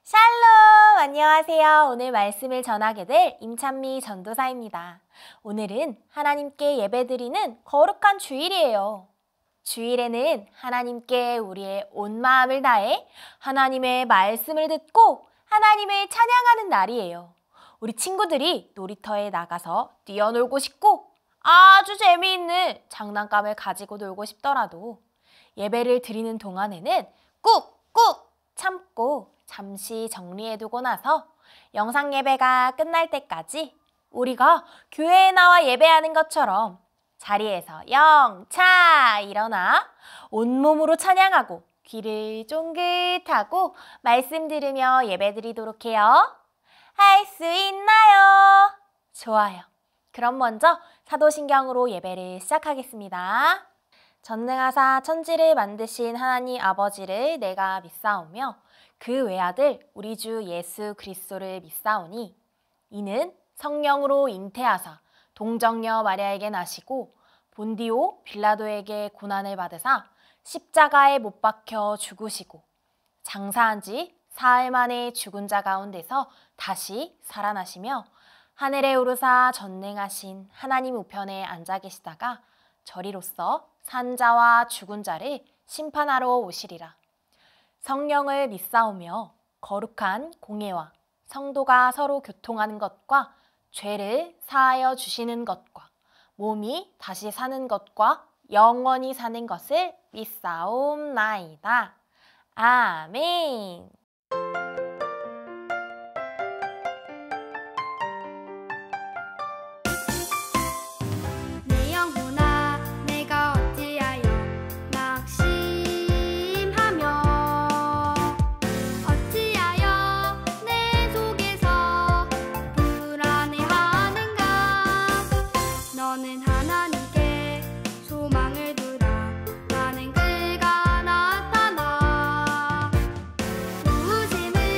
샬롬! 안녕하세요. 오늘 말씀을 전하게 될 임찬미 전도사입니다. 오늘은 하나님께 예배드리는 거룩한 주일이에요. 주일에는 하나님께 우리의 온 마음을 다해 하나님의 말씀을 듣고 하나님을 찬양하는 날이에요. 우리 친구들이 놀이터에 나가서 뛰어놀고 싶고 아주 재미있는 장난감을 가지고 놀고 싶더라도 예배를 드리는 동안에는 꾹꾹 참고 잠시 정리해두고 나서 영상 예배가 끝날 때까지 우리가 교회에 나와 예배하는 것처럼 자리에서 영차 일어나 온몸으로 찬양하고 귀를 쫑긋하고 말씀 들으며 예배드리도록 해요. 할 수 있나요? 좋아요. 그럼 먼저 사도신경으로 예배를 시작하겠습니다. 전능하사 천지를 만드신 하나님 아버지를 내가 믿사오며 그 외아들 우리 주 예수 그리스도를 믿사오니 이는 성령으로 잉태하사 동정녀 마리아에게 나시고 본디오 빌라도에게 고난을 받으사 십자가에 못 박혀 죽으시고 장사한 지 사흘 만에 죽은 자 가운데서 다시 살아나시며 하늘에 오르사 전능하신 하나님 우편에 앉아 계시다가 저리로서 산 자와 죽은 자를 심판하러 오시리라. 성령을 믿사오며 거룩한 공예와 성도가 서로 교통하는 것과 죄를 사하여 주시는 것과 몸이 다시 사는 것과 영원히 사는 것을 믿사옵나이다. 아멘. 우심을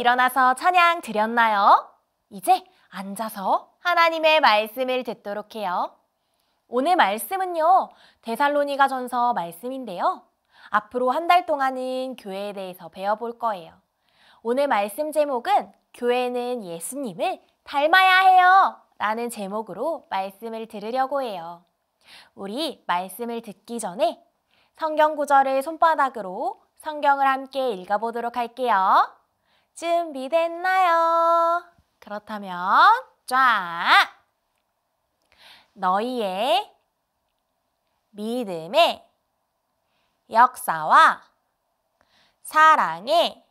일어나서 찬양 드렸나요? 이제 앉아서 하나님의 말씀을 듣도록 해요. 오늘 말씀은요, 데살로니가전서 말씀인데요. 앞으로 한 달 동안은 교회에 대해서 배워볼 거예요. 오늘 말씀 제목은 교회는 예수님을 닮아야 해요 라는 제목으로 말씀을 들으려고 해요. 우리 말씀을 듣기 전에 성경 구절을 손바닥으로 성경을 함께 읽어보도록 할게요. 준비됐나요? 그렇다면 쫙! 너희의 믿음의 역사와 사랑의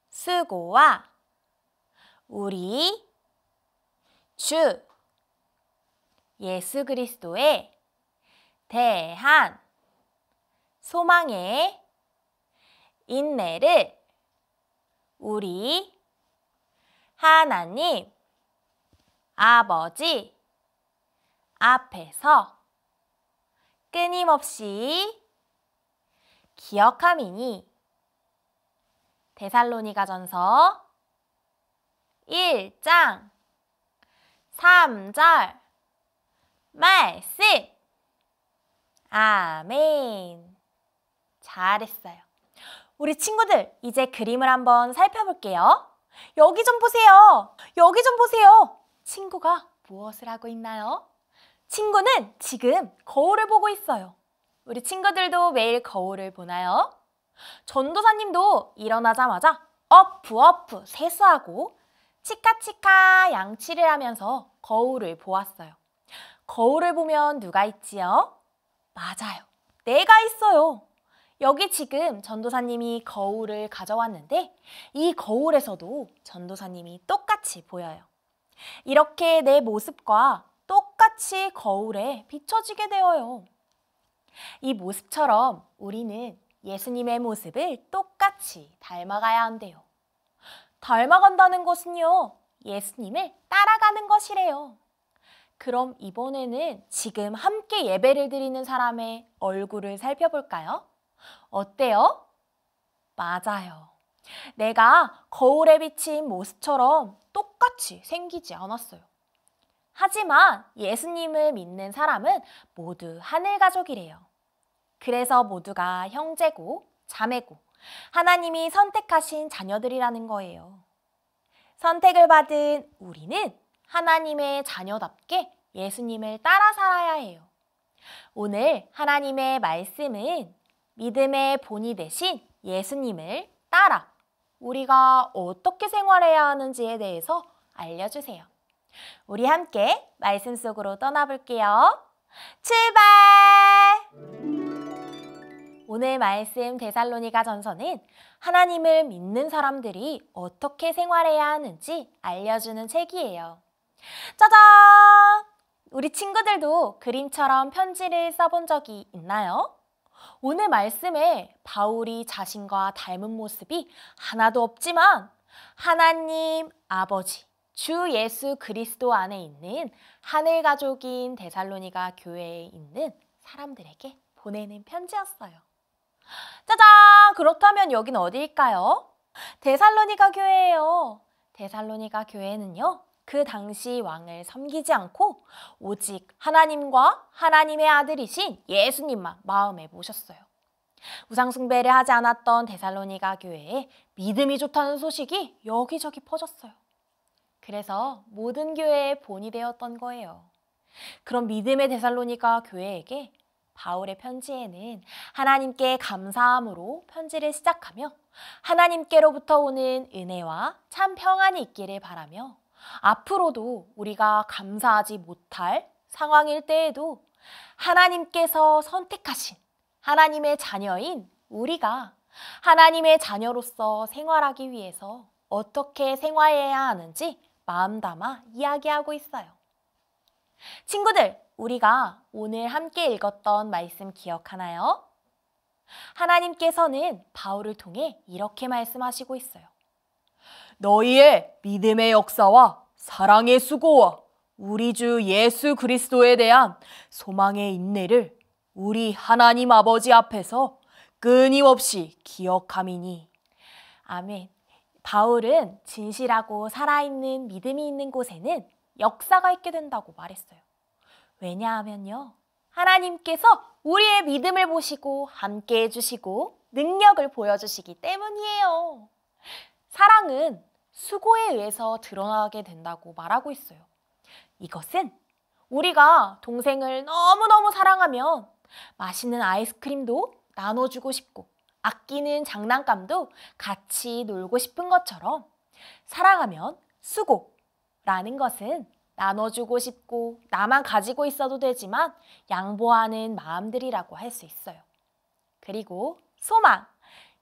수고와 우리 주 예수 그리스도에 대한 소망의 인내를 우리 하나님 아버지 앞에서 끊임없이 기억함이니. 데살로니가전서 1장 3절 말씀. 아멘. 잘했어요. 우리 친구들, 이제 그림을 한번 살펴볼게요. 여기 좀 보세요. 여기 좀 보세요. 친구가 무엇을 하고 있나요? 친구는 지금 거울을 보고 있어요. 우리 친구들도 매일 거울을 보나요? 전도사님도 일어나자마자 어프 세수하고 치카치카 양치를 하면서 거울을 보았어요. 거울을 보면 누가 있지요? 맞아요. 내가 있어요. 여기 지금 전도사님이 거울을 가져왔는데 이 거울에서도 전도사님이 똑같이 보여요. 이렇게 내 모습과 똑같이 거울에 비춰지게 되어요. 이 모습처럼 우리는 예수님의 모습을 똑같이 닮아가야 한대요. 닮아간다는 것은요, 예수님을 따라가는 것이래요. 그럼 이번에는 지금 함께 예배를 드리는 사람의 얼굴을 살펴볼까요? 어때요? 맞아요. 내가 거울에 비친 모습처럼 똑같이 생기지 않았어요. 하지만 예수님을 믿는 사람은 모두 하늘 가족이래요. 그래서 모두가 형제고 자매고 하나님이 선택하신 자녀들이라는 거예요. 선택을 받은 우리는 하나님의 자녀답게 예수님을 따라 살아야 해요. 오늘 하나님의 말씀은 믿음의 본이 되신 예수님을 따라 우리가 어떻게 생활해야 하는지에 대해서 알려주세요. 우리 함께 말씀 속으로 떠나볼게요. 출발! 오늘 말씀 데살로니가전서는 하나님을 믿는 사람들이 어떻게 생활해야 하는지 알려주는 책이에요. 짜잔! 우리 친구들도 그림처럼 편지를 써본 적이 있나요? 오늘 말씀에 바울이 자신과 닮은 모습이 하나도 없지만 하나님 아버지 주 예수 그리스도 안에 있는 하늘 가족인 데살로니가 교회에 있는 사람들에게 보내는 편지였어요. 짜잔! 그렇다면 여긴 어디일까요? 데살로니가 교회예요. 데살로니가 교회는요, 그 당시 왕을 섬기지 않고 오직 하나님과 하나님의 아들이신 예수님만 마음에 모셨어요. 우상숭배를 하지 않았던 데살로니가 교회에 믿음이 좋다는 소식이 여기저기 퍼졌어요. 그래서 모든 교회의 본이 되었던 거예요. 그럼 믿음의 데살로니가 교회에게 바울의 편지에는 하나님께 감사함으로 편지를 시작하며 하나님께로부터 오는 은혜와 참 평안이 있기를 바라며 앞으로도 우리가 감사하지 못할 상황일 때에도 하나님께서 선택하신 하나님의 자녀인 우리가 하나님의 자녀로서 생활하기 위해서 어떻게 생활해야 하는지 마음 담아 이야기하고 있어요. 친구들, 우리가 오늘 함께 읽었던 말씀 기억하나요? 하나님께서는 바울을 통해 이렇게 말씀하시고 있어요. 너희의 믿음의 역사와 사랑의 수고와 우리 주 예수 그리스도에 대한 소망의 인내를 우리 하나님 아버지 앞에서 끊임없이 기억함이니. 아멘. 바울은 진실하고 살아있는 믿음이 있는 곳에는 역사가 있게 된다고 말했어요. 왜냐하면요, 하나님께서 우리의 믿음을 보시고 함께 해주시고 능력을 보여주시기 때문이에요. 사랑은 수고에 의해서 드러나게 된다고 말하고 있어요. 이것은 우리가 동생을 너무너무 사랑하면 맛있는 아이스크림도 나눠주고 싶고 아끼는 장난감도 같이 놀고 싶은 것처럼 사랑하면 수고라는 것은 나눠주고 싶고 나만 가지고 있어도 되지만 양보하는 마음들이라고 할 수 있어요. 그리고 소망,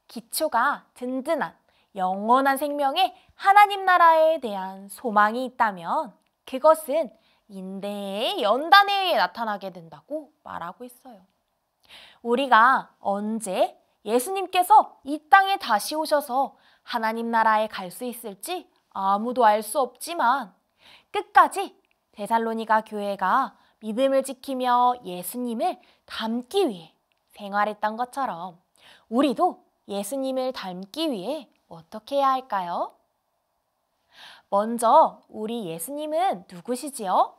기초가 든든한 영원한 생명의 하나님 나라에 대한 소망이 있다면 그것은 인대의 연단에 의해 나타나게 된다고 말하고 있어요. 우리가 언제 예수님께서 이 땅에 다시 오셔서 하나님 나라에 갈 수 있을지 아무도 알 수 없지만 끝까지 데살로니가 교회가 믿음을 지키며 예수님을 닮기 위해 생활했던 것처럼 우리도 예수님을 닮기 위해 어떻게 해야 할까요? 먼저 우리 예수님은 누구시지요?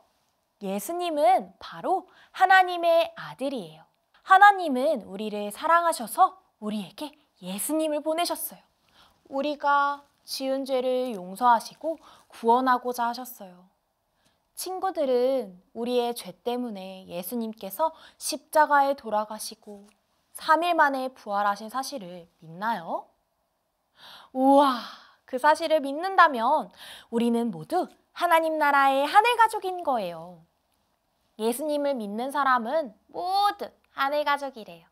예수님은 바로 하나님의 아들이에요. 하나님은 우리를 사랑하셔서 우리에게 예수님을 보내셨어요. 우리가 지은 죄를 용서하시고 구원하고자 하셨어요. 친구들은 우리의 죄 때문에 예수님께서 십자가에 돌아가시고 3일 만에 부활하신 사실을 믿나요? 우와, 그 사실을 믿는다면 우리는 모두 하나님 나라의 하늘 가족인 거예요. 예수님을 믿는 사람은 모두 하늘 가족이래요.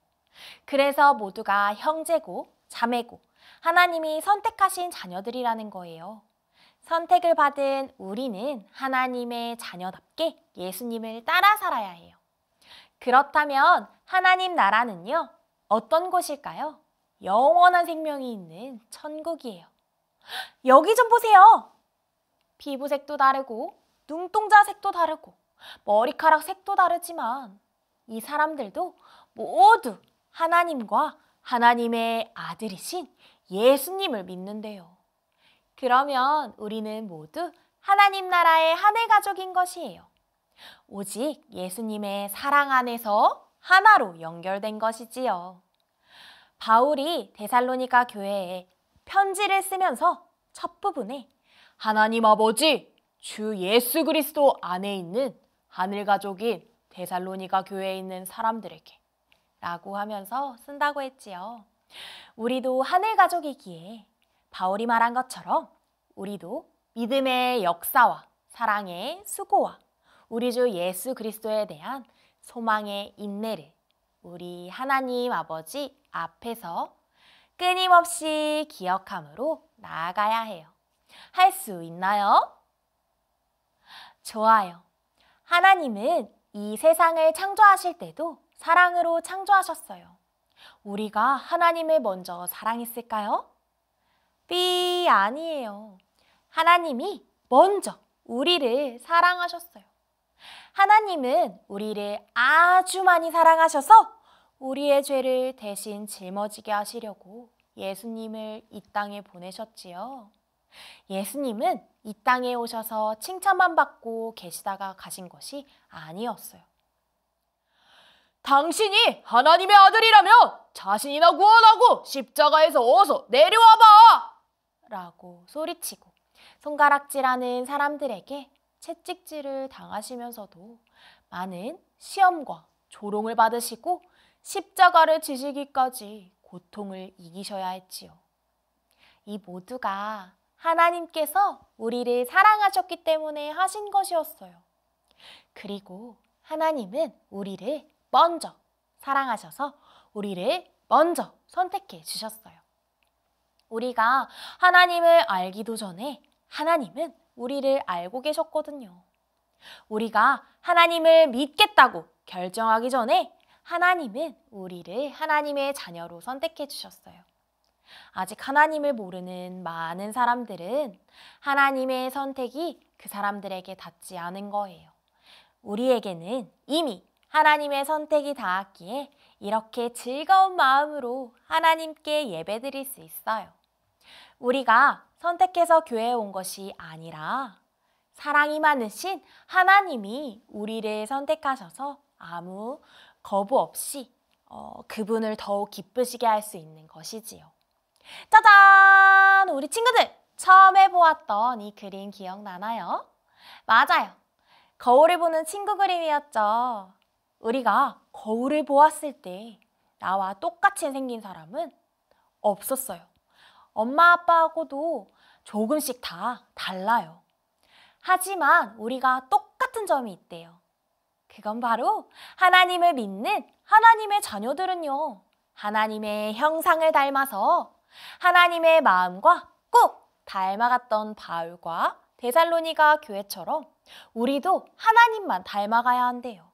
그래서 모두가 형제고 자매고 하나님이 선택하신 자녀들이라는 거예요. 선택을 받은 우리는 하나님의 자녀답게 예수님을 따라 살아야 해요. 그렇다면 하나님 나라는요, 어떤 곳일까요? 영원한 생명이 있는 천국이에요. 여기 좀 보세요. 피부색도 다르고 눈동자 색도 다르고 머리카락 색도 다르지만 이 사람들도 모두 하나님과 하나님의 아들이신 예수님을 믿는데요. 그러면 우리는 모두 하나님 나라의 하늘 가족인 것이에요. 오직 예수님의 사랑 안에서 하나로 연결된 것이지요. 바울이 데살로니가 교회에 편지를 쓰면서 첫 부분에 하나님 아버지, 주 예수 그리스도 안에 있는 하늘 가족인 데살로니가 교회에 있는 사람들에게 라고 하면서 쓴다고 했지요. 우리도 하늘 가족이기에 바울이 말한 것처럼 우리도 믿음의 역사와 사랑의 수고와 우리 주 예수 그리스도에 대한 소망의 인내를 우리 하나님 아버지 앞에서 끊임없이 기억함으로 나아가야 해요. 할 수 있나요? 좋아요. 하나님은 이 세상을 창조하실 때도 사랑으로 창조하셨어요. 우리가 하나님을 먼저 사랑했을까요? 아니에요. 하나님이 먼저 우리를 사랑하셨어요. 하나님은 우리를 아주 많이 사랑하셔서 우리의 죄를 대신 짊어지게 하시려고 예수님을 이 땅에 보내셨지요. 예수님은 이 땅에 오셔서 칭찬만 받고 계시다가 가신 것이 아니었어요. 당신이 하나님의 아들이라면 자신이나 구원하고 십자가에서 어서 내려와봐! 라고 소리치고 손가락질하는 사람들에게 채찍질을 당하시면서도 많은 시험과 조롱을 받으시고 십자가를 지시기까지 고통을 이기셔야 했지요. 이 모두가 하나님께서 우리를 사랑하셨기 때문에 하신 것이었어요. 그리고 하나님은 우리를 먼저 사랑하셔서 우리를 먼저 선택해 주셨어요. 우리가 하나님을 알기도 전에 하나님은 우리를 알고 계셨거든요. 우리가 하나님을 믿겠다고 결정하기 전에 하나님은 우리를 하나님의 자녀로 선택해 주셨어요. 아직 하나님을 모르는 많은 사람들은 하나님의 선택이 그 사람들에게 닿지 않은 거예요. 우리에게는 이미 하나님의 선택이 닿았기에 이렇게 즐거운 마음으로 하나님께 예배드릴 수 있어요. 우리가 선택해서 교회에 온 것이 아니라 사랑이 많으신 하나님이 우리를 선택하셔서 아무 거부 없이 그분을 더욱 기쁘시게 할 수 있는 것이지요. 짜잔! 우리 친구들 처음에 보았던 이 그림 기억나나요? 맞아요. 거울을 보는 친구 그림이었죠. 우리가 거울을 보았을 때 나와 똑같이 생긴 사람은 없었어요. 엄마 아빠하고도 조금씩 다 달라요. 하지만 우리가 똑같은 점이 있대요. 그건 바로 하나님을 믿는 하나님의 자녀들은요. 하나님의 형상을 닮아서 하나님의 마음과 꼭 닮아갔던 바울과 데살로니가 교회처럼 우리도 하나님만 닮아가야 한대요.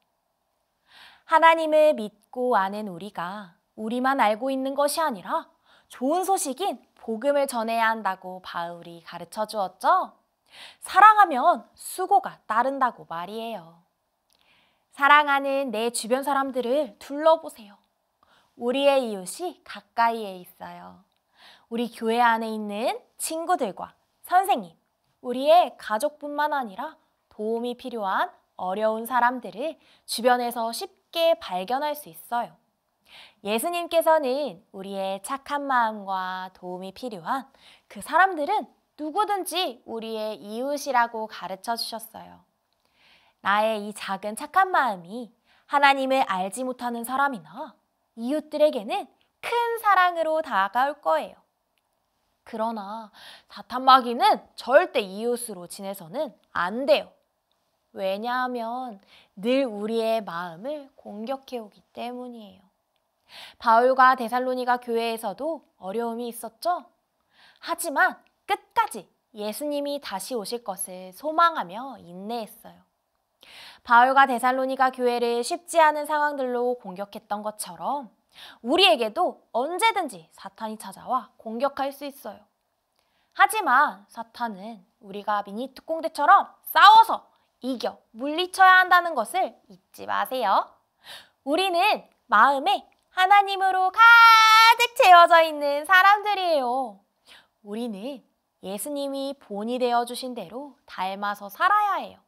하나님을 믿고 아는 우리가 우리만 알고 있는 것이 아니라 좋은 소식인 복음을 전해야 한다고 바울이 가르쳐 주었죠. 사랑하면 수고가 따른다고 말이에요. 사랑하는 내 주변 사람들을 둘러보세요. 우리의 이웃이 가까이에 있어요. 우리 교회 안에 있는 친구들과 선생님, 우리의 가족뿐만 아니라 도움이 필요한 어려운 사람들을 주변에서 쉽게 발견할 수 있어요. 예수님께서는 우리의 착한 마음과 도움이 필요한 그 사람들은 누구든지 우리의 이웃이라고 가르쳐 주셨어요. 나의 이 작은 착한 마음이 하나님을 알지 못하는 사람이나 이웃들에게는 큰 사랑으로 다가올 거예요. 그러나 사탄 마귀는 절대 이웃으로 지내서는 안 돼요. 왜냐하면 늘 우리의 마음을 공격해 오기 때문이에요. 바울과 데살로니가 교회에서도 어려움이 있었죠. 하지만 끝까지 예수님이 다시 오실 것을 소망하며 인내했어요. 바울과 데살로니가 교회를 쉽지 않은 상황들로 공격했던 것처럼 우리에게도 언제든지 사탄이 찾아와 공격할 수 있어요. 하지만 사탄은 우리가 미니 특공대처럼 싸워서 이겨 물리쳐야 한다는 것을 잊지 마세요. 우리는 마음에 하나님으로 가득 채워져 있는 사람들이에요. 우리는 예수님이 본이 되어주신 대로 닮아서 살아야 해요.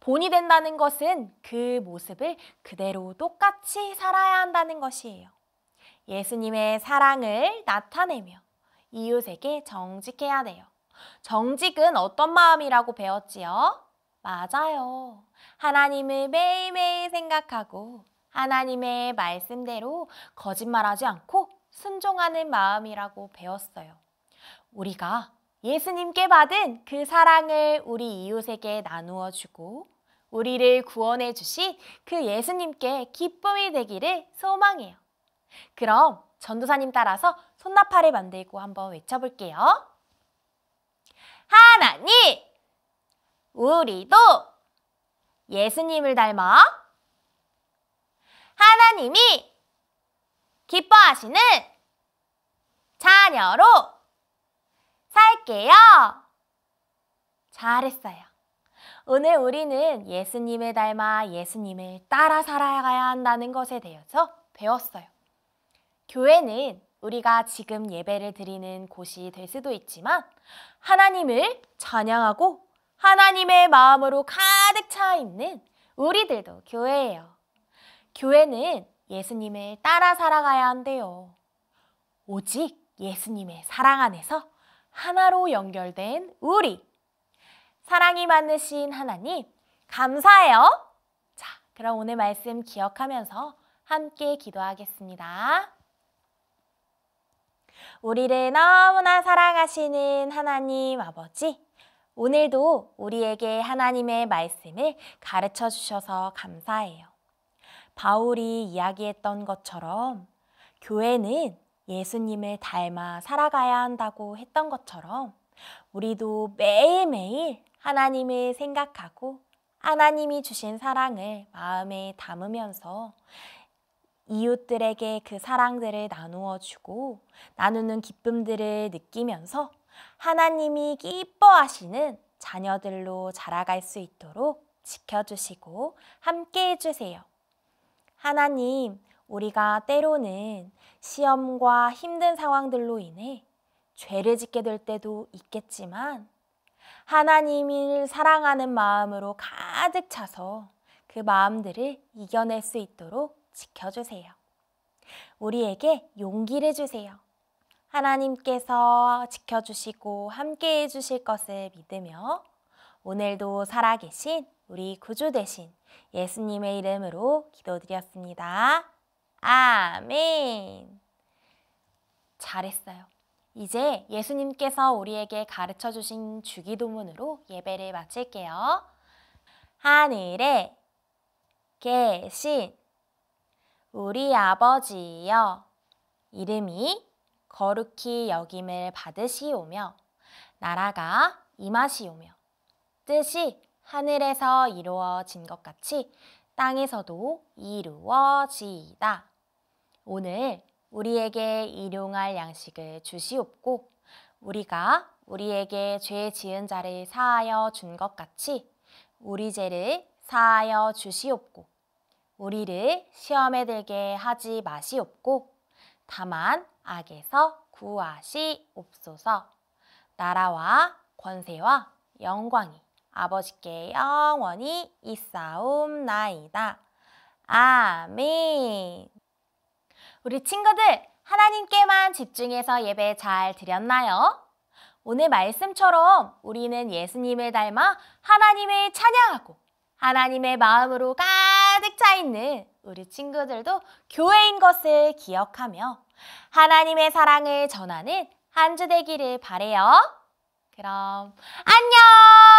본이 된다는 것은 그 모습을 그대로 똑같이 살아야 한다는 것이에요. 예수님의 사랑을 나타내며 이웃에게 정직해야 돼요. 정직은 어떤 마음이라고 배웠지요? 맞아요. 하나님을 매일매일 생각하고 하나님의 말씀대로 거짓말하지 않고 순종하는 마음이라고 배웠어요. 우리가 예수님께 받은 그 사랑을 우리 이웃에게 나누어 주고 우리를 구원해 주신 그 예수님께 기쁨이 되기를 소망해요. 그럼 전도사님 따라서 손나팔을 만들고 한번 외쳐볼게요. 하나님, 우리도 예수님을 닮아 하나님이 기뻐하시는 자녀로 살게요. 잘했어요. 오늘 우리는 예수님을 닮아 예수님을 따라 살아가야 한다는 것에 대해서 배웠어요. 교회는 우리가 지금 예배를 드리는 곳이 될 수도 있지만 하나님을 찬양하고 하나님의 마음으로 가득 차 있는 우리들도 교회예요. 교회는 예수님을 따라 살아가야 한대요. 오직 예수님의 사랑 안에서 하나로 연결된 우리. 사랑이 많으신 하나님, 감사해요. 자, 그럼 오늘 말씀 기억하면서 함께 기도하겠습니다. 우리를 너무나 사랑하시는 하나님 아버지, 오늘도 우리에게 하나님의 말씀을 가르쳐 주셔서 감사해요. 바울이 이야기했던 것처럼 교회는 예수님을 닮아 살아가야 한다고 했던 것처럼 우리도 매일매일 하나님을 생각하고 하나님이 주신 사랑을 마음에 담으면서 이웃들에게 그 사랑들을 나누어 주고 나누는 기쁨들을 느끼면서 하나님이 기뻐하시는 자녀들로 자라갈 수 있도록 지켜주시고 함께 해주세요. 하나님, 우리가 때로는 시험과 힘든 상황들로 인해 죄를 짓게 될 때도 있겠지만 하나님을 사랑하는 마음으로 가득 차서 그 마음들을 이겨낼 수 있도록 지켜주세요. 우리에게 용기를 주세요. 하나님께서 지켜주시고 함께 해주실 것을 믿으며 오늘도 살아계신 우리 구주 되신 예수님의 이름으로 기도드렸습니다. 아멘. 잘했어요. 이제 예수님께서 우리에게 가르쳐 주신 주기도문으로 예배를 마칠게요. 하늘에 계신 우리 아버지여, 이름이 거룩히 여김을 받으시오며 나라가 임하시오며 뜻이 하늘에서 이루어진 것 같이 땅에서도 이루어지이다. 오늘 우리에게 일용할 양식을 주시옵고 우리가 우리에게 죄 지은 자를 사하여 준 것 같이 우리 죄를 사하여 주시옵고 우리를 시험에 들게 하지 마시옵고 다만 악에서 구하시옵소서. 나라와 권세와 영광이 아버지께 영원히 있사옵나이다. 아멘. 우리 친구들, 하나님께만 집중해서 예배 잘 드렸나요? 오늘 말씀처럼 우리는 예수님을 닮아 하나님을 찬양하고 하나님의 마음으로 가득 차 있는 우리 친구들도 교회인 것을 기억하며 하나님의 사랑을 전하는 한 주 되기를 바래요. 그럼 안녕!